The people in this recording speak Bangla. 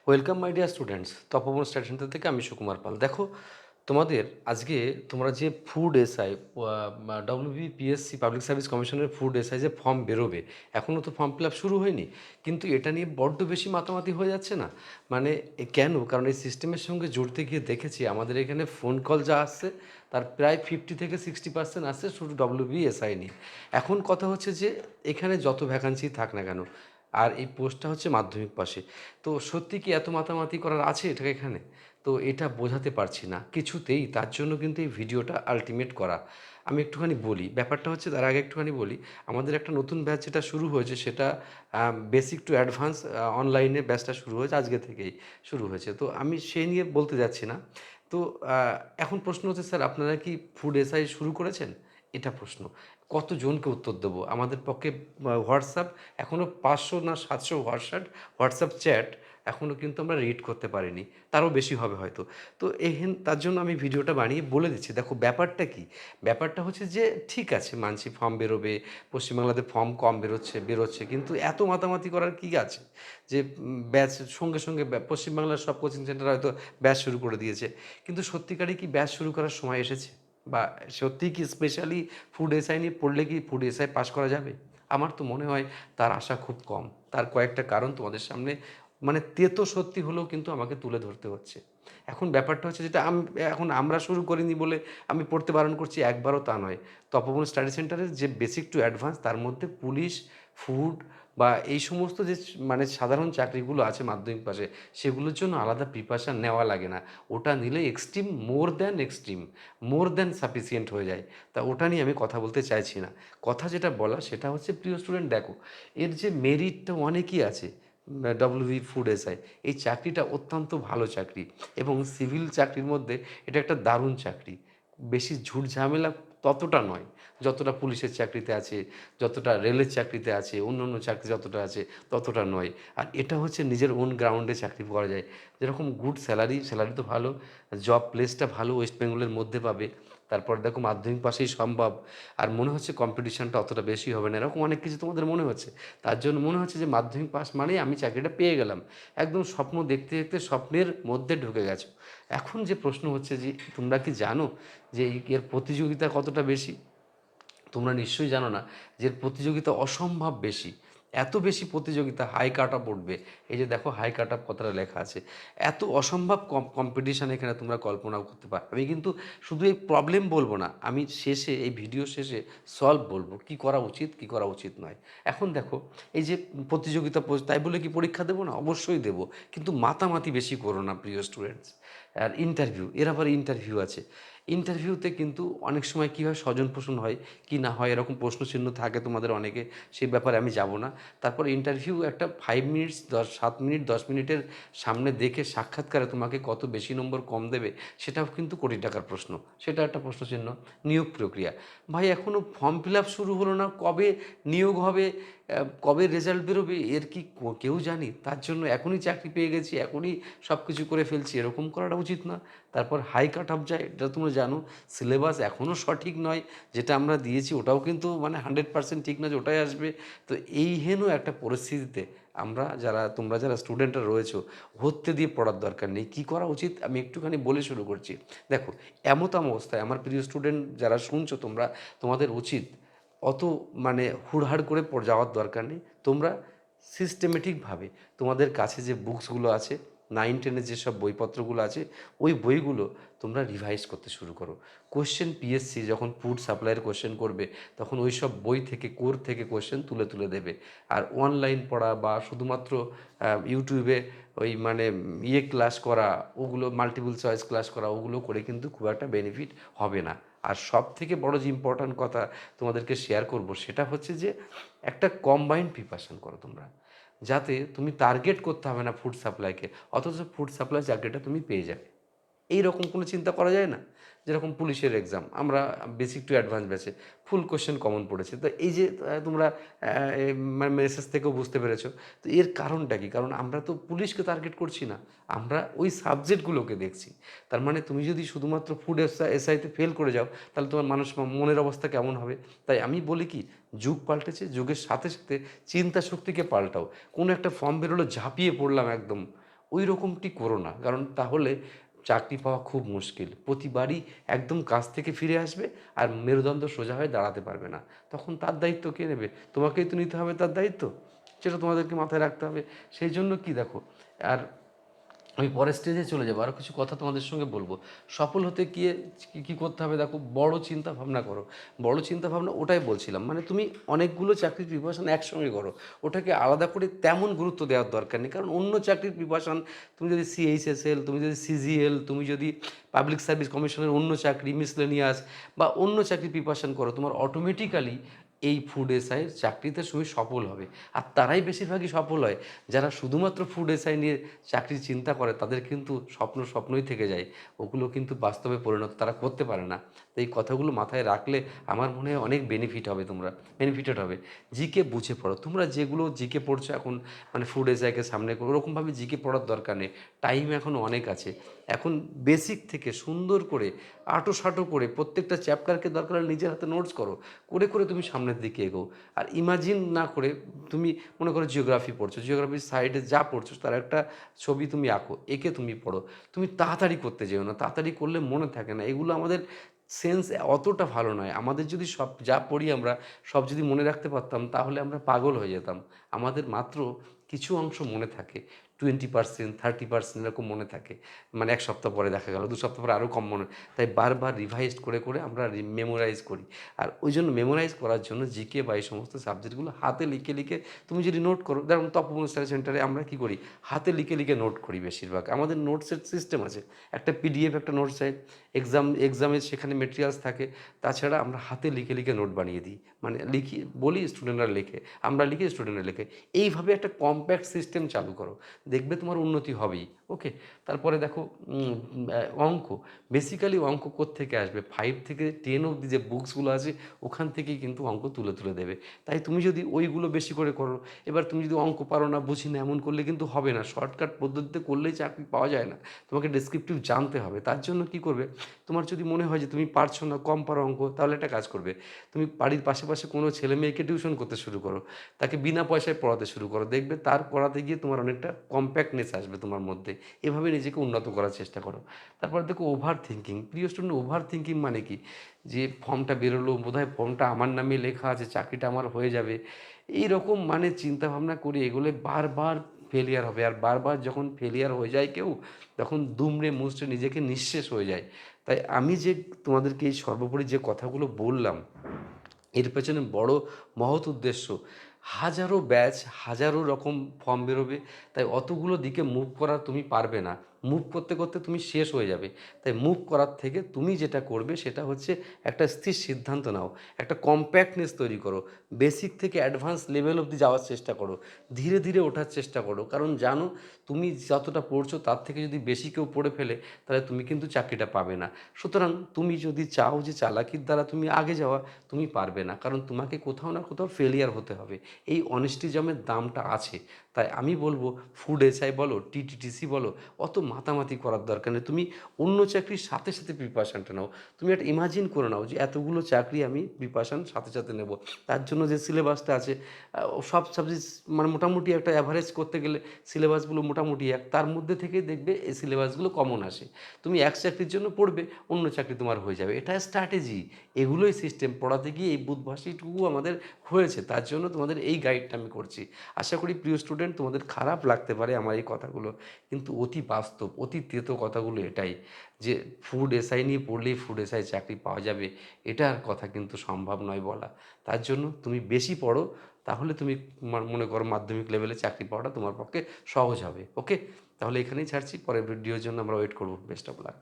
Welcome my dear students, Tapoban study centre থেকে আমি সুকুমার পাল। দেখো, তোমাদের আজকে তোমরা যে food SI WBPSC public service কমিশনের ফুড এসআই যে ফর্ম বেরোবে, এখনও তো ফর্ম ফিল আপ শুরু হয়নি, কিন্তু এটা নিয়ে বড্ড বেশি মাতামাতি হয়ে যাচ্ছে না? মানে কেন? কারণ এই সিস্টেমের সঙ্গে জুড়তে গিয়ে দেখেছি আমাদের এখানে ফোন কল যা আসছে তার প্রায় 50 থেকে 60% আসছে শুধু WBSI নিয়ে। এখন কথা হচ্ছে যে এখানে যত ভ্যাকান্সি থাক না কেন, আর এই পোস্টটা হচ্ছে মাধ্যমিক পাশে, তো সত্যি কি এত মাতামাতি করার আছে এটা এখানে? তো এটা বোঝাতে পারছি না কিছুতেই, তার জন্য কিন্তু এই ভিডিওটা আলটিমেট করা। আমি একটুখানি বলি ব্যাপারটা হচ্ছে, তার আগে একটুখানি বলি আমাদের একটা নতুন ব্যাচ যেটা শুরু হয়েছে, সেটা বেসিক টু অ্যাডভান্স অনলাইনে ব্যাচটা শুরু হয়েছে, আজকে থেকেই শুরু হয়েছে। তো আমি সে নিয়ে বলতে যাচ্ছি না। তো এখন প্রশ্ন হচ্ছে, স্যার আপনারা কি ফুড এসআই শুরু করেছেন? এটা প্রশ্ন। কতজনকে উত্তর দেবো? আমাদের পক্ষে হোয়াটসঅ্যাপ এখনও 500 না 700 হোয়াটসঅ্যাপ চ্যাট এখনও কিন্তু আমরা রিড করতে পারিনি, তারও বেশি হবে হয়তো। তো তার জন্য আমি ভিডিওটা বানিয়ে বলে দিচ্ছি। দেখো ব্যাপারটা কি, ব্যাপারটা হচ্ছে যে ঠিক আছে, মানছি ফর্ম বেরোবে, পশ্চিমবাংলাতে ফর্ম কম বেরোচ্ছে, কিন্তু এত মাতামাতি করার কি আছে যে ব্যাচ সঙ্গে সঙ্গে পশ্চিমবাংলার সব কোচিং সেন্টার হয়তো ব্যাচ শুরু করে দিয়েছে, কিন্তু সত্যিকারই কি ব্যাচ শুরু করার সময় এসেছে? বা সত্যিই কি স্পেশালি ফুড এসআই নিয়ে পড়লে কি ফুড এসআই পাস করা যাবে? আমার তো মনে হয় তার আশা খুব কম। তার কয়েকটা কারণ তোমাদের সামনে, মানে তেতো সত্যি হলেও কিন্তু আমাকে তুলে ধরতে হচ্ছে। এখন ব্যাপারটা হচ্ছে যেটা এখন আমরা শুরু করিনি বলে আমি পড়তে বারণ করছি, একবারও তা নয়। তপবন স্টাডি সেন্টারের যে বেসিক টু অ্যাডভান্স, তার মধ্যে পুলিশ, ফুড বা এই সমস্ত যে মানে সাধারণ চাকরিগুলো আছে মাধ্যমিক পাশে, সেগুলোর জন্য আলাদা প্রিপারেশান নেওয়া লাগে না। ওটা নিলে এক্সট্রিম, মোর দ্যান সাফিসিয়েন্ট হয়ে যায়। তা ওটা নিয়ে আমি কথা বলতে চাইছি না। কথা যেটা বলা সেটা হচ্ছে, প্রিয় স্টুডেন্ট দেখো, এর যে মেরিটটা অনেকই আছে। WB ফুড এসআই এই চাকরিটা অত্যন্ত ভালো চাকরি, এবং সিভিল চাকরির মধ্যে এটা একটা দারুণ চাকরি। বেশি ঝুট ঝামেলা ততটা নয় যতটা পুলিশের চাকরিতে আছে, যতটা রেলের চাকরিতে আছে, অন্য অন্য চাকরি যতটা আছে ততটা নয়। আর এটা হচ্ছে নিজের ওন গ্রাউন্ডে চাকরি করা যায়, যেরকম গুড স্যালারি তো ভালো, জব প্লেসটা ভালো, ওয়েস্ট বেঙ্গলের মধ্যে পাবে। তারপর দেখো মাধ্যমিক পাশেই সম্ভব, আর মনে হচ্ছে কম্পিটিশানটা অতটা বেশি হবে না, এরকম অনেক কিছু তোমাদের মনে হচ্ছে। তার জন্য মনে হচ্ছে যে মাধ্যমিক পাস মানেই আমি চাকরিটা পেয়ে গেলাম। একদম স্বপ্ন দেখতে দেখতে স্বপ্নের মধ্যে ঢুকে গেছো। এখন যে প্রশ্ন হচ্ছে যে তোমরা কি জানো যে এর প্রতিযোগিতা কতটা বেশি? তোমরা নিশ্চয়ই জানো না যে এর প্রতিযোগিতা অসম্ভব বেশি। এত বেশি প্রতিযোগিতা, হাই কাট আপ উঠবে। এই যে দেখো হাই কাট আপ কথাটা লেখা আছে। এত অসম্ভব কম্পিটিশান এখানে তোমরা কল্পনাও করতে পারো। আমি কিন্তু শুধু এই প্রবলেম বলবো না, আমি শেষে এই ভিডিও শেষে সলভ বলবো কী করা উচিত কী করা উচিত নয়। এখন দেখো, এই যে প্রতিযোগিতা, তাই বলে কি পরীক্ষা দেবো না? অবশ্যই দেবো, কিন্তু মাতামাতি বেশি করো না প্রিয় স্টুডেন্টস। আর ইন্টারভিউ, এর আবার ইন্টারভিউ আছে। ইন্টারভিউতে কিন্তু অনেক সময় কী হয়, স্বজন পোষণ হয় কি না হয়, এরকম প্রশ্নচিহ্ন থাকে তোমাদের অনেকে, সেই ব্যাপারে আমি যাব না। তারপর ইন্টারভিউ একটা 5 মিনিটস 7 মিনিট 10 মিনিটের সামনে দেখে সাক্ষাৎকারে তোমাকে কত বেশি নম্বর কম দেবে, সেটাও কিন্তু কোটি টাকার প্রশ্ন, সেটা একটা প্রশ্নচিহ্ন। নিয়োগ প্রক্রিয়া, ভাই এখনও ফর্ম ফিল আপ শুরু হলো না, কবে নিয়োগ হবে, কবে রেজাল্ট বেরোবে, এর কি কেউ জানি? তার জন্য এখনই চাকরি পেয়ে গেছি, এখনই সব কিছু করে ফেলছি, এরকম করাটা উচিত না। তারপর হাই কাট অফ যায়, এটা তোমরা জানো। সিলেবাস এখনও সঠিক নয়, যেটা আমরা দিয়েছি ওটাও কিন্তু মানে 100% ঠিক না যে ওটাই আসবে। তো এই হেন একটা পরিস্থিতিতে তোমরা যারা স্টুডেন্টরা রয়েছো, হতে দিয়ে পড়ার দরকার নেই। কী করা উচিত আমি একটুখানি বলে শুরু করছি। দেখো, এমতাম অবস্থায় আমার প্রিয় স্টুডেন্ট যারা শুনছো তোমরা, তোমাদের উচিত অত মানে হুড়হাড় করে যাওয়ার দরকার নেই। তোমরা সিস্টেমেটিকভাবে তোমাদের কাছে যে বুকসগুলো আছে, 9-10-এর যেসব বইপত্রগুলো আছে, ওই বইগুলো তোমরা রিভাইজ করতে শুরু করো। কোশ্চেন পিএসসি যখন ফুড সাপ্লাইয়ের কোশ্চেন করবে, তখন ওই সব বই থেকে, কোর থেকে কোশ্চেন তুলে তুলে দেবে। আর অনলাইন পড়া বা শুধুমাত্র ইউটিউবে ওই মানে ক্লাস করা, ওগুলো মাল্টিপল চয়েস ক্লাস করা, ওগুলো করে কিন্তু খুব একটা বেনিফিট হবে না। আর সব থেকে বড় যে ইম্পর্ট্যান্ট কথা তোমাদেরকে শেয়ার করব, সেটা হচ্ছে যে একটা কম্বাইন্ড প্রিপারেশন করো তোমরা, যাতে তুমি টার্গেট করতে হবে না ফুড সাপ্লাইকে, অথচ ফুড সাপ্লাই চাকরিটা তুমি পেয়ে যাবে। এই রকম কোনো চিন্তা করা যায় না? যেরকম পুলিশের এক্সাম, আমরা বেসিক টু অ্যাডভান্স ব্যাচে ফুল কোশ্চেন কমন পড়েছে। তো এই যে তোমরা মানে মেসেজ থেকেও বুঝতে পেরেছো। তো এর কারণটা কি? কারণ আমরা তো পুলিশকে টার্গেট করছি না, আমরা ওই সাবজেক্টগুলোকে দেখছি। তার মানে তুমি যদি শুধুমাত্র ফুড এসআইতে ফেল করে যাও, তাহলে তোমার মনের অবস্থা কেমন হবে? তাই আমি বলি কি, যুগ পাল্টেছে, যুগের সাথে সাথে চিন্তা শক্তিকে পাল্টাও। কোনো একটা ফর্ম বেরোলো, ঝাঁপিয়ে পড়লাম একদম, ওই রকমটি করো না, কারণ তাহলে চাকরি পাওয়া খুব মুশকিল। প্রতিবারই একদম কাজ থেকে ফিরে আসবে আর মেরুদণ্ড সোজা হয়ে দাঁড়াতে পারবে না। তখন তার দায়িত্ব কে নেবে? তোমাকেই তো নিতে হবে তার দায়িত্ব। সেটা তোমাদেরকে মাথায় রাখতে হবে। সেই জন্য কি দেখো, আর আমি পরের স্টেজে চলে যাবো, আরও কিছু কথা তোমাদের সঙ্গে বলবো। সফল হতে গিয়ে কী করতে হবে দেখো, বড় চিন্তা ভাবনা করো। বড় চিন্তা ভাবনা ওটাই বলছিলাম, মানে তুমি অনেকগুলো চাকরির প্রিপারেশান একসঙ্গে করো, ওটাকে আলাদা করে তেমন গুরুত্ব দেওয়ার দরকার নেই। কারণ অন্য চাকরির প্রিপারেশান, তুমি যদি সিএইচএসএল, তুমি যদি সিজিএল, তুমি যদি পাবলিক সার্ভিস কমিশনের অন্য চাকরি, মিসলেনিয়াস বা অন্য চাকরির প্রিপারেশান করো, তোমার অটোমেটিক্যালি এই ফুড এসআইয়ের চাকরিতে তুমি সফল হবে। আর তারাই বেশিরভাগই সফল হয় যারা শুধুমাত্র ফুড এসআই নিয়ে চাকরির চিন্তা করে। তাদের কিন্তু স্বপ্নই থেকে যায়, ওগুলো কিন্তু বাস্তবে পরিণত তারা করতে পারে না। তো এই কথাগুলো মাথায় রাখলে আমার মনে হয় অনেক বেনিফিটেড হবে। জিকে বুঝে পড়ো, তোমরা যেগুলো জিকে পড়ছো এখন, মানে ফুড এসআইকে সামনে করো, ওরকমভাবে জিকে পড়ার দরকার নেই। টাইম এখন অনেক আছে। এখন বেসিক থেকে সুন্দর করে আঁটো করে প্রত্যেকটা চ্যাপ্টারকে দরকার হলে নিজের হাতে নোটস করো, করে তুমি সামনের দিকে এগো। আর ইমাজিন না করে, তুমি মনে করো জিওগ্রাফি পড়ছো, জিওগ্রাফির সাইডে যা পড়ছো তার একটা ছবি তুমি আঁকো, এঁকে তুমি পড়ো। তুমি তাড়াতাড়ি করতে যেও না, তাড়াতাড়ি করলে মনে থাকে না। এগুলো আমাদের সেন্স অতটা ভালো নয়। আমাদের যদি সব যা পড়ি আমরা সব যদি মনে রাখতে পারতাম তাহলে আমরা পাগল হয়ে যেতাম। আমাদের মাত্র কিছু অংশ মনে থাকে, 20%, 30% এরকম মনে থাকে। মানে এক সপ্তাহ পরে দেখা গেল, 2 সপ্তাহ পরে আরও কম মনে। তাই বারবার রিভাইজ করে আমরা মেমোরাইজ করি। আর ওই জন্য মেমোরাইজ করার জন্য জিকে বা এই সমস্ত সাবজেক্টগুলো হাতে লিখে তুমি যদি নোট করো, যেমন তপবন স্টাডি সেন্টারে আমরা কী করি, হাতে লিখে নোট করি বেশিরভাগ। আমাদের নোটসের সিস্টেম আছে, একটা পিডিএফ, একটা নোটস হয়, এক্সামে সেখানে মেটেরিয়ালস থাকে। তাছাড়া আমরা হাতে লিখে নোট বানিয়ে দিই, মানে লিখি, বলি স্টুডেন্টরা লেখে, আমরা লিখি স্টুডেন্টরা লেখে। এইভাবে একটা কম্প্যাক্ট সিস্টেম চালু করো, দেখবে তোমার উন্নতি হবেই। ওকে। তারপরে দেখো, অঙ্ক, বেসিক্যালি অঙ্ক থেকে আসবে, 5 থেকে 10 অবধি যে বুকসগুলো আছে ওখান থেকেই কিন্তু অঙ্ক তুলে দেবে। তাই তুমি যদি ওইগুলো বেশি করে করো, এবার তুমি যদি অঙ্ক পারো না, বুঝি না, এমন করলে কিন্তু হবে না। শর্টকাট পদ্ধতিতে করলেই চাকরি পাওয়া যায় না, তোমাকে ডেসক্রিপটিভ জানতে হবে। তার জন্য কি করবে, তোমার যদি মনে হয় যে তুমি পারছো না, কম পারো অঙ্ক, তাহলে একটা কাজ করবে, তুমি বাড়ির পাশে কোনো ছেলে মেয়েকে টিউশন করতে শুরু করো, তাকে বিনা পয়সায় পড়াতে শুরু করো, দেখবে তার পড়াতে গিয়ে তোমার অনেকটা কম্প্যাক্টনেস আসবে তোমার মধ্যে। এভাবে নিজেকে উন্নত করার চেষ্টা করো। তারপর দেখো ওভার থিঙ্কিং, প্রিয় স্টুডেন্ট, ওভার থিঙ্কিং মানে কি, যে ফর্মটা বেরোলো, বোধহয় ফর্মটা আমার নামে লেখা আছে, চাকরিটা আমার হয়ে যাবে, এই রকম মানে চিন্তাভাবনা করে এগুলো বারবার ফেলিয়ার হবে। আর বারবার যখন ফেলিয়ার হয়ে যায় কেউ, তখন দুমড়ে মুচড়ে নিজেকে নিঃশেষ হয়ে যায়। তাই আমি যে তোমাদেরকে এই সর্বোপরি যে কথাগুলো বললাম, এর পেছনে বড় মহৎ উদ্দেশ্য। হাজারো ব্যাচ, হাজারো রকম ফর্ম বেরোবে, তাই অতগুলো দিকে মুভ করা তুমি পারবে না। মুভ করতে তুমি শেষ হয়ে যাবে। তাই মুভ করার থেকে তুমি যেটা করবে সেটা হচ্ছে একটা স্থির সিদ্ধান্ত নাও, একটা কম্প্যাক্টনেস তৈরি করো, বেসিক থেকে অ্যাডভান্স লেভেল অবধি যাওয়ার চেষ্টা করো, ধীরে ওঠার চেষ্টা করো। কারণ জানো, তুমি যতটা পড়ছো তার থেকে যদি বেশি কেউ পড়ে ফেলে, তাহলে তুমি কিন্তু চাকরিটা পাবে না। সুতরাং তুমি যদি চাও যে চালাকির দ্বারা তুমি আগে যাওয়া, তুমি পারবে না, কারণ তোমাকে কোথাও না কোথাও ফেলিয়ার হতে হবে। এই অনেস্টিজমের দামটা আছে। তাই আমি বলবো, ফুড এসআই বলো, টিটিটিসি বলো, অত মাতামাতি করার দরকার নেই। তুমি অন্য চাকরির সাথে প্রিপারেশানটা নাও। তুমি একটা ইমাজিন করে নাও যে এতগুলো চাকরি আমি প্রিপারেশান সাথে নেব, তার জন্য যে সিলেবাসটা আছে, সব সাবজেক্ট মানে মোটামুটি একটা অ্যাভারেজ করতে গেলে সিলেবাসগুলো মোটামুটি এক, তার মধ্যে থেকেই দেখবে এই সিলেবাসগুলো কমন আসে। তুমি এক চাকরির জন্য পড়বে, অন্য চাকরি তোমার হয়ে যাবে। এটা স্ট্র্যাটেজি, এগুলোই সিস্টেম। পড়াতে গিয়ে এই বুধভাষীটুকু আমাদের হয়েছে, তার জন্য তোমাদের এই গাইডটা আমি করছি। আশা করি প্রিয় স্টুডেন্ট, তোমাদের খারাপ লাগতে পারে আমার এই কথাগুলো, কিন্তু অতি বাস্তব, অতি তেতো কথাগুলো এটাই, যে ফুড এসআই নিয়ে পড়লেই ফুড এসআই চাকরি পাওয়া যাবে, এটার কথা কিন্তু সম্ভব নয় বলা। তার জন্য তুমি বেশি পড়ো, তাহলে তুমি মনে করো মাধ্যমিক লেভেলে চাকরি পাওয়াটা তোমার পক্ষে সহজ হবে। ওকে, তাহলে এখানেই ছাড়ছি, পরের ভিডিওর জন্য আমরা ওয়েট করবো। Best of luck.